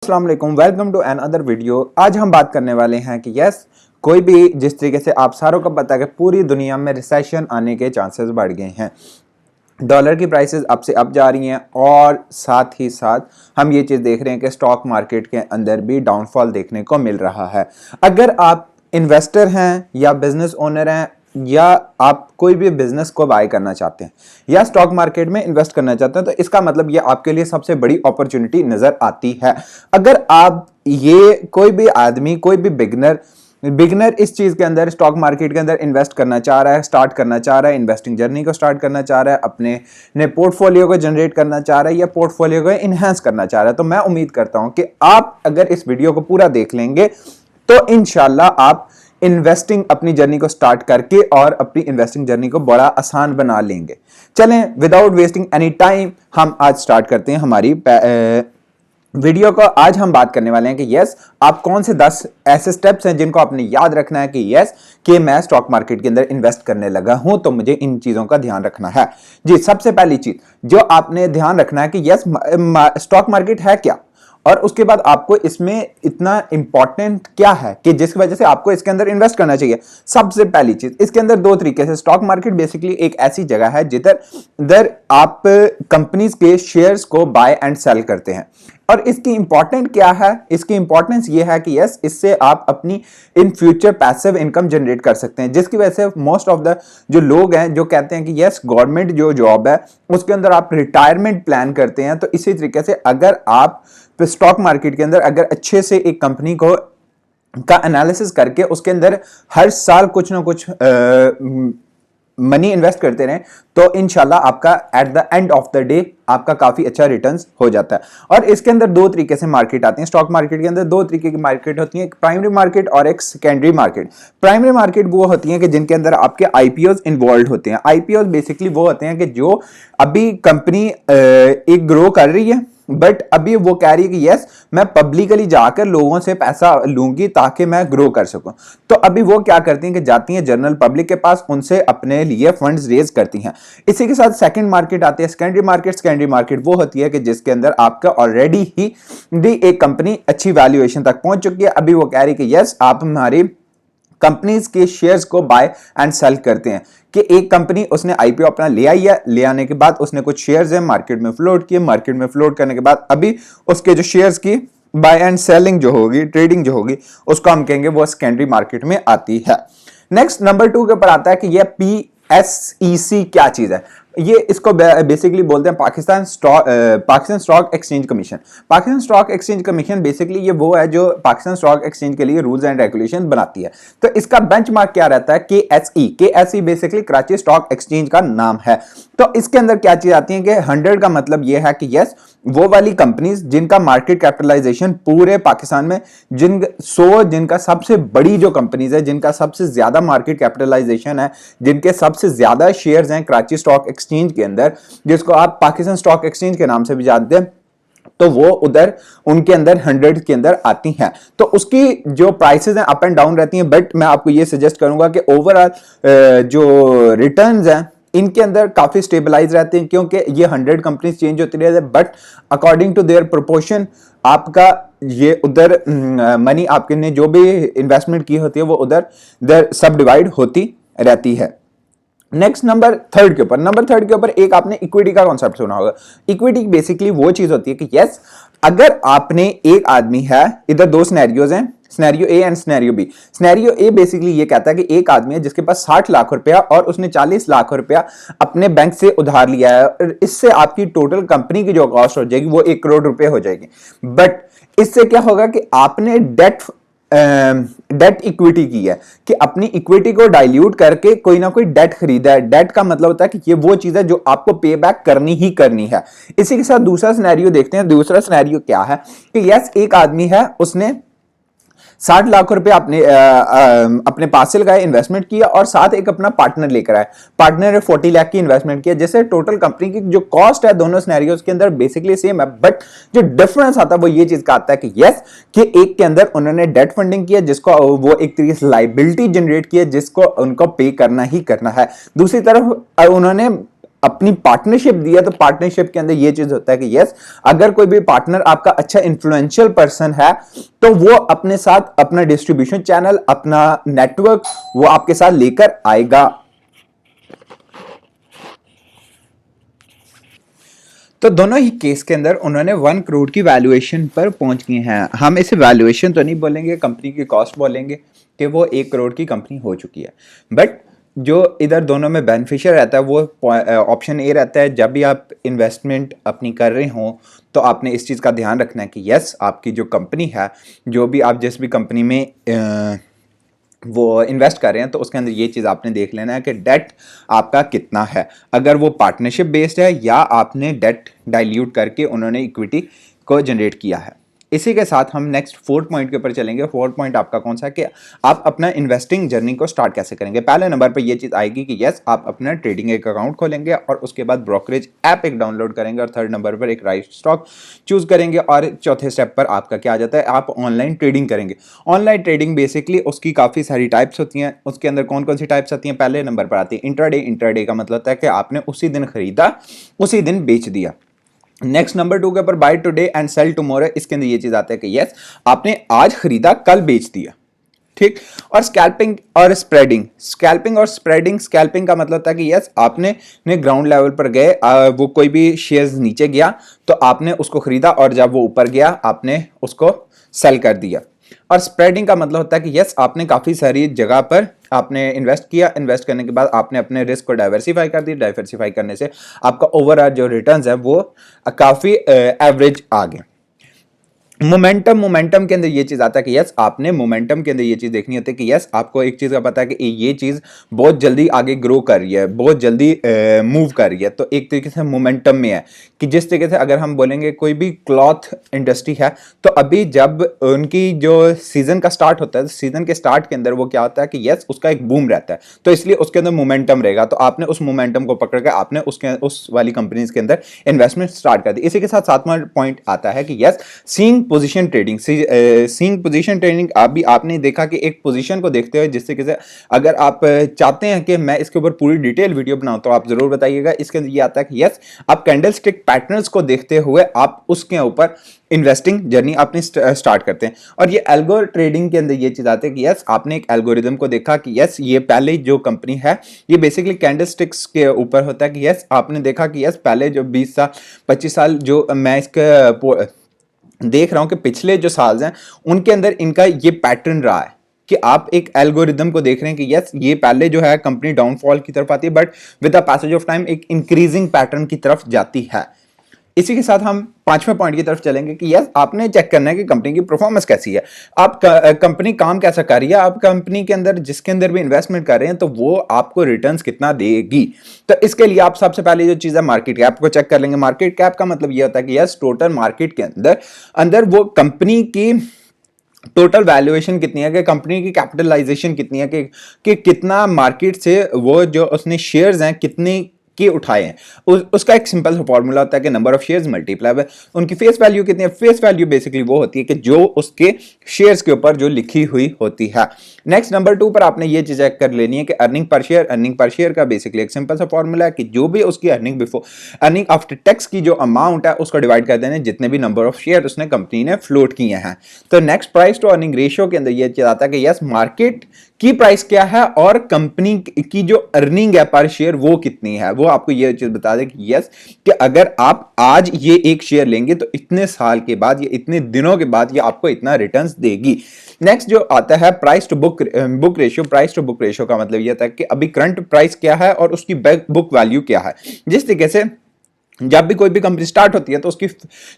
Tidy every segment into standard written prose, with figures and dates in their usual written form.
अस्सलाम वालेकुम, welcome to another video. आज हम बात करने वाले हैं कि यस, कोई भी जिस तरीके से आप सारों को पता है कि पूरी दुनिया में रिसेशन आने के चांसेस बढ़ गए हैं। डॉलर की प्राइसेस अप से अप जा रही हैं और साथ ही साथ हम ये चीज़ देख रहे हैं कि स्टॉक मार्केट के अंदर भी डाउनफॉल देखने को मिल रहा है। अगर आप इन्वेस्टर हैं या बिजनेस ओनर हैं या आप कोई भी बिजनेस को बाय करना चाहते हैं या स्टॉक मार्केट में इन्वेस्ट करना चाहते हैं तो इसका मतलब ये आपके लिए सबसे बड़ी अपॉर्चुनिटी नजर आती है। अगर आप ये कोई भी आदमी, कोई भी बिगनर इस चीज के अंदर, स्टॉक मार्केट के अंदर इन्वेस्ट करना चाह रहा है, स्टार्ट करना चाह रहा है, इन्वेस्टिंग जर्नी को स्टार्ट करना चाह रहा है, अपने पोर्टफोलियो को जनरेट करना चाह रहा है या पोर्टफोलियो को इनहेंस करना चाह रहा है, तो मैं उम्मीद करता हूं कि आप अगर इस वीडियो को पूरा देख लेंगे तो इंशाल्लाह आप इन्वेस्टिंग अपनी जर्नी को स्टार्ट करके और अपनी इन्वेस्टिंग जर्नी को बड़ा आसान बना लेंगे। चलें, विदाउट वेस्टिंग एनी टाइम हम आज स्टार्ट करते हैं हमारी वीडियो को। आज हम बात करने वाले हैं कि यस, आप कौन से 10 ऐसे स्टेप्स हैं जिनको आपने याद रखना है कि यस, कि मैं स्टॉक मार्केट के अंदर इन्वेस्ट करने लगा हूं तो मुझे इन चीजों का ध्यान रखना है। जी, सबसे पहली चीज जो आपने ध्यान रखना है कि यस, स्टॉक मार्केट है क्या और उसके बाद आपको इसमें इतना इंपॉर्टेंट क्या है कि जिसकी वजह से आपको इसके अंदर इन्वेस्ट करना चाहिए। सबसे पहली चीज, इसके अंदर दो तरीके से, स्टॉक मार्केट बेसिकली एक ऐसी जगह है जिधर आप कंपनीज के शेयर्स को बाय एंड सेल करते हैं। और इसकी इंपॉर्टेंट क्या है? इसकी इंपॉर्टेंस ये है कि यस, इससे आप अपनी in future passive income generate कर सकते हैं, जिसकी वजह से मोस्ट ऑफ द जो लोग हैं जो कहते हैं कि यस, गवर्नमेंट जो जॉब है उसके अंदर आप रिटायरमेंट प्लान करते हैं, तो इसी तरीके से अगर आप स्टॉक मार्केट के अंदर अगर अच्छे से एक कंपनी का एनालिसिस करके उसके अंदर हर साल कुछ ना कुछ मनी इन्वेस्ट करते रहें तो इंशाल्लाह आपका at the end of the day आपका काफी अच्छा रिटर्न्स हो जाता है। और इसके अंदर दो तरीके से मार्केट आती है। स्टॉक मार्केट के अंदर दो तरीके की मार्केट होती है, एक प्राइमरी मार्केट और एक सेकेंडरी मार्केट। प्राइमरी मार्केट वो होती है कि जिनके अंदर आपके आईपीओज इन्वॉल्व होते हैं। आईपीओज बेसिकली वो होते हैं कि जो अभी कंपनी एक ग्रो कर रही है बट अभी वो कह रही है कि यस, मैं पब्लिकली जाकर लोगों से पैसा लूंगी ताकि मैं ग्रो कर सकूं। तो अभी वो क्या करती हैं कि जाती हैं जनरल पब्लिक के पास, उनसे अपने लिए फंड्स रेज करती हैं। इसी के साथ सेकंड मार्केट आती है, सेकेंडरी मार्केट। सेकेंडरी मार्केट वो होती है कि जिसके अंदर आपका ऑलरेडी ही एक कंपनी अच्छी वैल्यूएशन तक पहुंच चुकी है। अभी वो कह रही है कि यस, आप हमारी कंपनीज के शेयर्स को बाय एंड सेल करते हैं कि एक कंपनी उसने आईपीओ अपना ले आई है, ले आने के बाद उसने कुछ शेयर्स है मार्केट में फ्लोट किए, मार्केट में फ्लोट करने के बाद अभी उसके जो शेयर्स की बाय एंड सेलिंग जो होगी, ट्रेडिंग जो होगी, उसको हम कहेंगे वो सेकेंडरी मार्केट में आती है। नेक्स्ट नंबर 2 के ऊपर आता है कि ये PSEC क्या चीज है। ये इसको बेसिकली बोलते हैं Pakistan stock exchange commission. Pakistan stock exchange commission basically ये वो है जो पाकिस्तान स्टॉक एक्सचेंज के लिए रूल्स एंड रेगुलेशन बनाती है। तो इसका बेंचमार्क क्या रहता है? KSE basically Karachi stock exchange का नाम है। तो इसके अंदर क्या चीज आती है कि 100 का मतलब ये है कि यस, वो वाली कंपनीज जिनका मार्केट कैपिटलाइजेशन पूरे पाकिस्तान में जिनका सबसे बड़ी जो कंपनीज है, जिनका सबसे ज्यादा मार्केट कैपिटलाइजेशन है, जिनके सबसे ज्यादा शेयर्स हैं कराची स्टॉक एक्सचेंज के अंदर, जिसको आप पाकिस्तान स्टॉक एक्सचेंज के नाम से भी जानते हैं, तो वो उधर उनके अंदर 100 के अंदर आती हैं। तो उसकी जो प्राइसेस हैं अप एंड डाउन रहती हैं, बट मैं आपको ये सजेस्ट करूंगा कि ओवरऑल जो रिटर्न्स हैं इनके अंदर काफी स्टेबलाइज रहते हैं, क्योंकि ये 100 कंपनीज चेंज होती रहती है, but according to their proportion आपका ये उधर मनी आपके ने जो भी इन्वेस्टमेंट की होती है वो उधर सब डिवाइड होती रहती है। नेक्स्ट नंबर 3 के ऊपर एक आपने इक्विटी का कॉन्सेप्ट सुना होगा। इक्विटी बेसिकली वो चीज होती है कि यस, अगर आपने एक आदमी है, इधर दो सिनेरियोज हैं, scenario A and scenario B. Scenario A basically ये कहता है कि एक आदमी है जिसके पास 60 लाख रुपया और उसने 40 लाख रुपया अपने बैंक से उधार लिया है, और इससे आपकी टोटल कंपनी की जो कॉस्ट हो जाएगी वो 1 करोड़ रुपए हो जाएगी। बट इससे क्या होगा कि आपने डेट इक्विटी की है, कि अपनी इक्विटी को डाइल्यूट करके कोई ना कोई डेट खरीदा है। डेट का मतलब होता है कि ये वो चीज है जो आपको पे बैक करनी ही करनी है। इसी के साथ दूसरा सिनेरियो देखते हैं। दूसरा सिनेरियो क्या है कि यस, एक आदमी है, उसने 60 लाख रुपए अपने पास से लगाए, इन्वेस्टमेंट किया और साथ एक अपना पार्टनर लेकर आए। पार्टनर ने 40 लाख की इन्वेस्टमेंट किया, जैसे टोटल कंपनी की जो कॉस्ट है दोनों सिनेरियोज के अंदर बेसिकली सेम है, बट जो डिफरेंस आता है वो ये चीज का आता है कि यस, कि एक के अंदर उन्होंने डेट फंडिंग किया जिसको वो एक तरीके से लाइबिलिटी जनरेट किया जिसको उनको पे करना ही करना है। दूसरी तरफ उन्होंने अपनी पार्टनरशिप दी है, तो पार्टनरशिप के अंदर ये चीज होता है कि यस, अगर कोई भी पार्टनर आपका अच्छा इन्फ्लुएंशियल पर्सन है तो वो अपने साथ अपना डिस्ट्रीब्यूशन चैनल, अपना नेटवर्क वो आपके साथ लेकर आएगा। तो दोनों ही केस के अंदर उन्होंने 1 करोड़ की वैल्यूएशन पर पहुंच गए हैं। हम इसे वैल्यूएशन तो नहीं बोलेंगे, कंपनी की कॉस्ट बोलेंगे कि वो 1 करोड़ की कंपनी हो चुकी है। बट जो इधर दोनों में बेनिफिशियल रहता है वो ऑप्शन ए रहता है, जब भी आप इन्वेस्टमेंट अपनी कर रहे हो तो आपने इस चीज़ का ध्यान रखना है कि यस, आपकी जो कंपनी है, जो भी आप जिस भी कंपनी में वो इन्वेस्ट कर रहे हैं, तो उसके अंदर ये चीज़ आपने देख लेना है कि डेट आपका कितना है, अगर वो पार्टनरशिप बेस्ड है या आपने डेट डाइल्यूट करके उन्होंने इक्विटी को जनरेट किया है। इसी के साथ हम नेक्स्ट 4th पॉइंट के ऊपर चलेंगे। 4th पॉइंट आपका कौन सा है कि आप अपना इन्वेस्टिंग जर्नी को स्टार्ट कैसे करेंगे। पहले नंबर पर ये चीज़ आएगी कि यस, आप अपना ट्रेडिंग एक अकाउंट खोलेंगे और उसके बाद ब्रोकरेज ऐप एक डाउनलोड करेंगे, और 3rd नंबर पर एक राइट स्टॉक चूज करेंगे, और चौथे स्टेप पर आपका क्या आ जाता है, आप ऑनलाइन ट्रेडिंग करेंगे। ऑनलाइन ट्रेडिंग बेसिकली उसकी काफ़ी सारी टाइप्स होती हैं। उसके अंदर कौन कौन सी टाइप्स आती हैं, पहले नंबर पर आती है इंट्राडे। इंट्राडे का मतलब होता है कि आपने उसी दिन खरीदा उसी दिन बेच दिया। नेक्स्ट नंबर 2 के ऊपर buy today and sell tomorrow. इसके अंदर ये चीज आता है कि यस, आपने आज खरीदा कल बेच दिया, ठीक। और स्कैल्पिंग और स्प्रेडिंग। स्कैल्पिंग और स्प्रेडिंग, स्कैल्पिंग का मतलब होता है कि यस, आपने ग्राउंड लेवल पर गए, वो कोई भी शेयर्स नीचे गया तो आपने उसको खरीदा, और जब वो ऊपर गया आपने उसको सेल कर दिया। और स्प्रेडिंग का मतलब होता है कि यस, आपने काफ़ी सारी जगह पर आपने इन्वेस्ट किया, इन्वेस्ट करने के बाद आपने अपने रिस्क को डाइवर्सिफाई कर दिया, डाइवर्सिफाई करने से आपका ओवरऑल जो रिटर्न्स है वो काफ़ी एवरेज आ गए। मोमेंटम, मोमेंटम के अंदर ये चीज आता है कि यस, आपने मोमेंटम के अंदर ये चीज देखनी होती है कि यस, आपको एक चीज का पता है कि ये चीज बहुत जल्दी आगे ग्रो कर रही है, बहुत जल्दी मूव कर रही है, तो एक तरीके से मोमेंटम में है कि जिस तरीके से अगर हम बोलेंगे कोई भी क्लॉथ इंडस्ट्री है, तो अभी जब उनकी जो सीजन का स्टार्ट होता है, सीजन के स्टार्ट के अंदर वो क्या होता है कि यस, उसका एक बूम रहता है, तो इसलिए उसके अंदर मोमेंटम रहेगा, तो आपने उस मोमेंटम को पकड़ के आपने उस वाली कंपनीज के अंदर इन्वेस्टमेंट स्टार्ट कर दी। इसी के साथ 7वां पॉइंट आता है कि yes, seeing position trading. Seeing position trading, अभी आपने देखा कि एक पोजीशन को देखते हुए, जिससे कि अगर आप चाहते हैं कि मैं इसके ऊपर पूरी डिटेल वीडियो बनाऊं तो आप जरूर बताइएगा। इसके अंदर ये आता है कि यस, आप कैंडलस्टिक पैटर्न्स को देखते हुए आप उसके ऊपर इन्वेस्टिंग जर्नी अपनी स्टार्ट करते हैं। और ये एल्गो ट्रेडिंग के अंदर ये चीज आती है कि यस, आपने एक एल्गोरिदम को देखा कि यस, ये पहले जो कंपनी है ये बेसिकली कैंडलस्टिक्स के ऊपर होता है कि यस, आपने देखा कि यस, पहले जो 20 साल 25 साल जो मैं इसका देख रहा हूं कि पिछले जो साल हैं उनके अंदर इनका ये पैटर्न रहा है कि आप एक एल्गोरिदम को देख रहे हैं कि यस, ये पहले जो है कंपनी डाउनफॉल की तरफ आती है, but with the passage of time एक इंक्रीजिंग पैटर्न की तरफ जाती है। इसी के साथ हम 5वें पॉइंट की तरफ चलेंगे कि यस, आपने चेक करना है कि कंपनी की परफॉर्मेंस कैसी है, आप कंपनी काम कैसा कर रही है, आप कंपनी के अंदर जिसके अंदर भी इन्वेस्टमेंट कर रहे हैं तो वो आपको रिटर्न्स कितना देगी। तो इसके लिए आप सबसे पहले जो चीज है मार्केट कैप को चेक कर लेंगे। मार्केट कैप का मतलब ये होता है कि यस, टोटल मार्केट के अंदर वो कंपनी की टोटल वैल्यूएशन कितनी है, कि कंपनी की कैपिटलाइजेशन कितनी है, कि कितना मार्केट से वो जो उसने शेयर्स हैं कितने के उठाए हैं। उसका एक सिंपल फॉर्मूला होता है कि number of shares multiply by उनकी फेस वैल्यू कितनी है। फेस वैल्यू बेसिकली वो होती है कि जो उसके शेयर्स के ऊपर जो लिखी हुई होती है। नेक्स्ट नंबर 2 पर आपने ये चीज चेक कर लेनी है कि earning per share. Earning per share का बेसिकली एक सिंपल सा फॉर्मूला है कि जो भी उसकी अर्निंग आफ्टर टैक्स की जो अमाउंट है उसको डिवाइड कर देने जितने भी नंबर ऑफ शेयर उसने कंपनी ने फ्लोट किए हैं। तो next price to earning ratio के अंदर ये चीज आता है कि यस, मार्केट की प्राइस क्या है और कंपनी की जो अर्निंग है पर शेयर वो कितनी है, वो आपको ये चीज बता दे कि यस, कि अगर आप आज ये एक शेयर लेंगे तो इतने साल के बाद या इतने दिनों के बाद ये आपको इतना रिटर्न्स देगी। नेक्स्ट जो आता है price to book ratio. Price to book ratio का मतलब ये था कि अभी करंट प्राइस क्या है और उसकी बुक वैल्यू क्या है। जिस तरीके से जब भी कोई भी कंपनी स्टार्ट होती है तो उसकी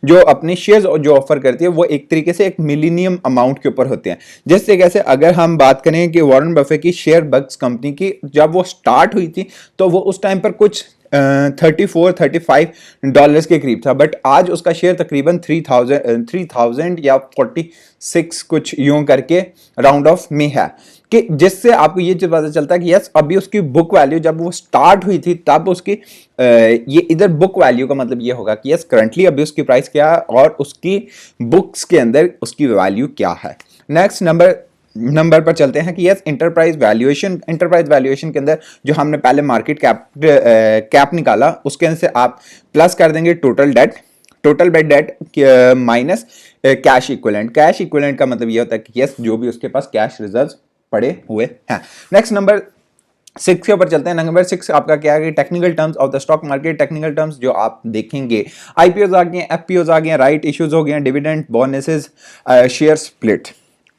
जो अपने शेयर्स जो ऑफर करती है वो एक तरीके से एक मिलीनियम अमाउंट के ऊपर होते हैं। जिस तरीके से अगर हम बात करें कि वॉरेन बफे की शेयर बक्स कंपनी की जब वो स्टार्ट हुई थी तो वो उस टाइम पर कुछ $34-35 के करीब था, बट आज उसका शेयर तकरीबन 3000 या 46 कुछ यूं करके राउंड ऑफ में है, कि जिससे आपको ये चीज पता चलता है कि यस, अभी उसकी बुक वैल्यू जब वो स्टार्ट हुई थी तब उसकी ये इधर बुक वैल्यू का मतलब ये होगा कि यस, करंटली अभी उसकी प्राइस क्या है और उसकी बुक्स के अंदर उसकी वैल्यू क्या है। नेक्स्ट नंबर नंबर पर चलते हैं कि यस एंटरप्राइज वैल्यूएशन के अंदर जो हमने पहले मार्केट कैप निकाला उसके अंदर से आप प्लस कर देंगे total date minus cash equivalent का मतलब ये होता है कि यस जो भी उसके पास कैश रिजर्व्स पड़े हुए हैं। नेक्स्ट नंबर 6 के ऊपर चलते हैं। नंबर 6 आपका क्या है कि technical terms of the stock market. Technical terms जो आप देखेंगे, आईपीओज आ गए, एफपीओज आ गए, राइट इश्यूज हो गए, dividend, bonuses, share split.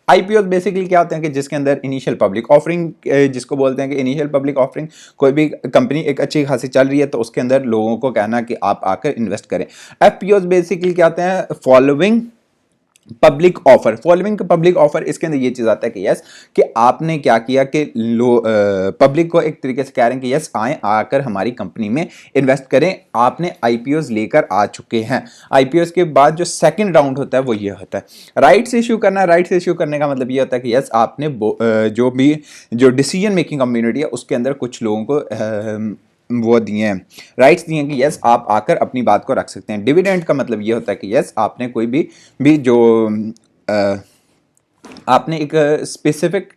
IPO basically क्या होते हैं कि जिसके अंदर इनिशियल पब्लिक ऑफरिंग, जिसको बोलते हैं कि इनिशियल पब्लिक ऑफरिंग, कोई भी कंपनी एक अच्छी खासी चल रही है तो उसके अंदर लोगों को कहना कि आप आकर इन्वेस्ट करें। एफपीओ बेसिकली क्या होते हैं, फॉलोइंग पब्लिक ऑफर। इसके अंदर ये चीज आता है कि यस कि आपने क्या किया कि पब्लिक को एक तरीके से कह रहे हैं कि यस आकर हमारी कंपनी में इन्वेस्ट करें। आपने आईपीओज लेकर आ चुके हैं। आईपीओज के बाद जो सेकंड राउंड होता है वो ये होता है राइट्स इश्यू करना। राइट्स इश्यू करने का मतलब ये होता है कि यस आपने जो डिसीजन मेकिंग कम्युनिटी है उसके अंदर कुछ लोगों को वो दिए हैं, राइट्स दिए हैं कि यस आप आकर अपनी बात को रख सकते हैं। डिविडेंड का मतलब ये होता है कि यस आपने कोई भी जो आपने एक स्पेसिफिक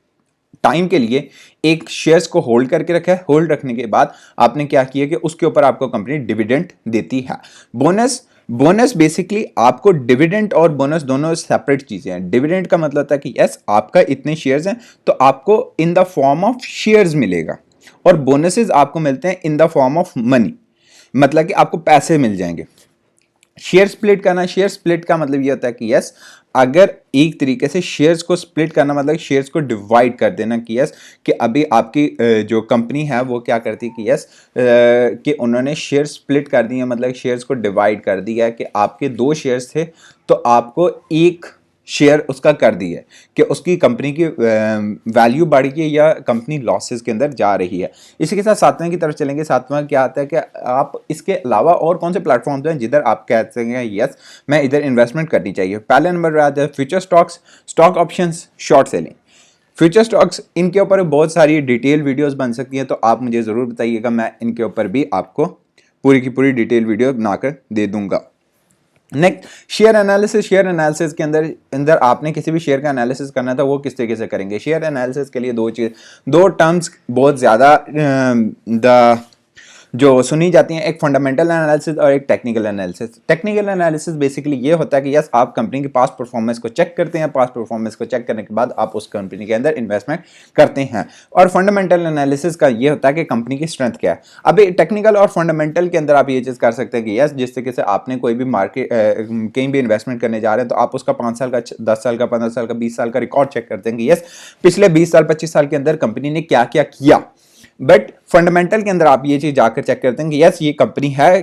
टाइम के लिए एक शेयर्स को होल्ड करके रखा है। होल्ड रखने के बाद आपने क्या किया कि उसके ऊपर आपको कंपनी डिविडेंड देती है। बोनस बेसिकली आपको डिविडेंड और बोनस दोनों सेपरेट चीजें हैं। डिविडेंड का मतलब होता है कि यस आपका इतने शेयर्स हैं तो आपको in the form of shares मिलेगा, और बोनसेस आपको मिलते हैं in the form of money, मतलब कि आपको पैसे मिल जाएंगे। शेयर स्प्लिट का मतलब ये होता है कि यस अगर एक तरीके से शेयर्स को स्प्लिट करना मतलब शेयर्स को डिवाइड कर देना कि यस कि अभी आपकी जो कंपनी है वो क्या करती है कि यस कि उन्होंने शेयर स्प्लिट कर दिए, मतलब शेयर्स को डिवाइड कर दिया कि आपके 2 शेयर्स थे तो आपको एक शेयर उसका कर दिया कि उसकी कंपनी की वैल्यू बढ़ गई या कंपनी लॉसेस के अंदर जा रही है। इसी के साथ सातवें की तरफ चलेंगे। सातवां क्या आता है कि आप इसके अलावा और कौन से प्लेटफॉर्म्स हैं जिधर आप कह सकते हैं यस मैं इधर इन्वेस्टमेंट करनी चाहिए। पहले नंबर पर आता है future stocks, stock options, short selling. Future stocks इनके ऊपर बहुत सारी डिटेल वीडियोस बन सकती हैं तो आप मुझे ज़रूर बताइएगा, मैं इनके ऊपर भी आपको पूरी की पूरी डिटेल वीडियो बनाकर दे दूंगा। नेक्स्ट शेयर एनालिसिस के अंदर आपने किसी भी शेयर का एनालिसिस करना था वो किस तरीके से करेंगे। शेयर एनालिसिस के लिए दो टर्म्स बहुत ज़्यादा द जो सुनी जाती हैं, एक फंडामेंटल एनालिसिस और एक technical analysis. Technical analysis basically ये होता है कि यस आप कंपनी की पास्ट परफॉर्मेंस को चेक करते हैं, पास्ट परफॉर्मेंस को चेक करने के बाद आप उस कंपनी के अंदर इन्वेस्टमेंट करते हैं। और फंडामेंटल एनालिसिस का ये होता है कि कंपनी की स्ट्रेंथ क्या है। अभी टेक्निकल और फंडामेंटल के अंदर आप ये चीज़ कर सकते हैं कि यस जिस तरीके से आपने कोई भी मार्केट कहीं भी इन्वेस्टमेंट करने जा रहे हैं तो आप उसका 5 साल का, 10 साल का, 15 साल का, 20 साल का रिकॉर्ड चेक करते हैं कि यस पिछले 20 साल 25 साल के अंदर कंपनी ने क्या क्या किया। बट फंडामेंटल के अंदर आप ये चीज जाकर चेक करते हैं कि यस ये कंपनी है,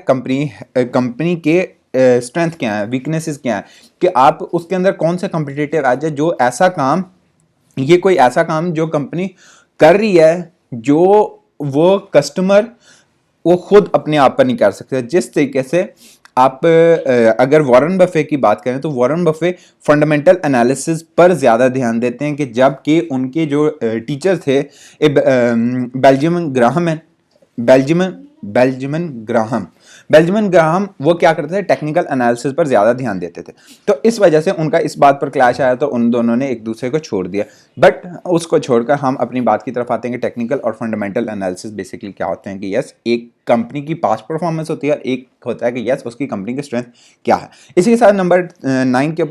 कंपनी के स्ट्रेंथ क्या है, वीकनेसेस क्या है, कि आप उसके अंदर कौन सा कॉम्पिटिटिव एज है, जो ऐसा काम, ये कोई ऐसा काम जो कंपनी कर रही है जो वो कस्टमर वो खुद अपने आप पर नहीं कर सकते। जिस तरीके से आप अगर वॉरेन बफे की बात करें तो वॉरेन बफे फंडामेंटल एनालिसिस पर ज़्यादा ध्यान देते हैं कि जबकि उनके जो टीचर थे बेल्जियमन ग्राहम वो क्या करते थे, टेक्निकल एनालिसिस पर ज़्यादा ध्यान देते थे। तो इस वजह से उनका इस बात पर क्लैश आया तो उन दोनों ने एक दूसरे को छोड़ दिया। बट उसको छोड़कर हम अपनी बात की तरफ आते हैं कि टेक्निकल और फंडामेंटल एनालिसिस बेसिकली क्या होते हैं कि यस एक कंपनी की पास्ट परफॉर्मेंस होती है और एक होता है कि यस उसकी कंपनी की स्ट्रेंथ क्या है। इसी के साथ नंबर 9 के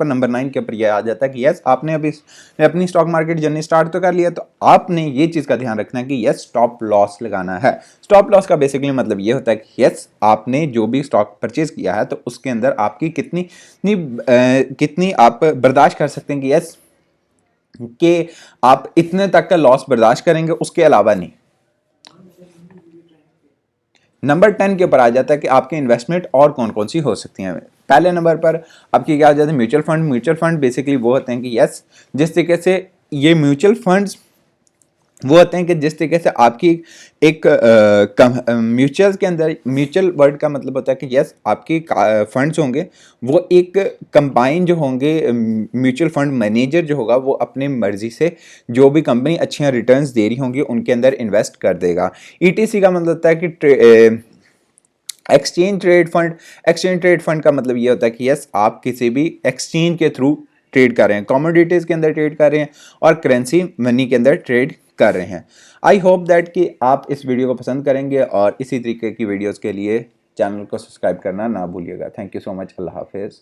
ऊपर यह आ जाता है कि यस आपने अभी अपनी स्टॉक मार्केट जर्नी स्टार्ट तो कर लिया तो आपने ये चीज़ का ध्यान रखना है कि यस स्टॉप लॉस लगाना है। स्टॉप लॉस का बेसिकली मतलब ये होता है कि यस आपने जो भी स्टॉक परचेज किया है तो उसके अंदर आपकी कितनी आप बर्दाश्त कर सकते हैं कि यस कि आप इतने तक का लॉस बर्दाश्त करेंगे, उसके अलावा नहीं। नंबर 10 के ऊपर आ जाता है कि आपके इन्वेस्टमेंट और कौन कौन सी हो सकती हैं। पहले नंबर पर आपकी क्या आ जाता है, म्यूचुअल फंड बेसिकली वो होते हैं कि यस जिस तरीके से ये म्यूचुअल फंड्स वो होते हैं कि जिस तरीके से आपकी एक म्यूचुअल के अंदर, म्यूचुअल वर्ड का मतलब होता है कि यस आपके फंड्स होंगे वो एक कंबाइन जो होंगे। म्यूचुअल फंड मैनेजर जो होगा वो अपने मर्जी से जो भी कंपनी अच्छी रिटर्न्स दे रही होंगी उनके अंदर इन्वेस्ट कर देगा। ईटीसी का मतलब होता है कि एक्सचेंज ट्रेड फंड का मतलब ये होता है कि यस आप किसी भी एक्सचेंज के थ्रू ट्रेड कर रहे हैं, कमोडिटीज़ के अंदर ट्रेड कर रहे हैं और करेंसी मनी के अंदर ट्रेड कर रहे हैं। आई होप दैट कि आप इस वीडियो को पसंद करेंगे और इसी तरीके की वीडियोज़ के लिए चैनल को सब्सक्राइब करना ना भूलिएगा। Thank you so much. अल्लाह हाफिज़।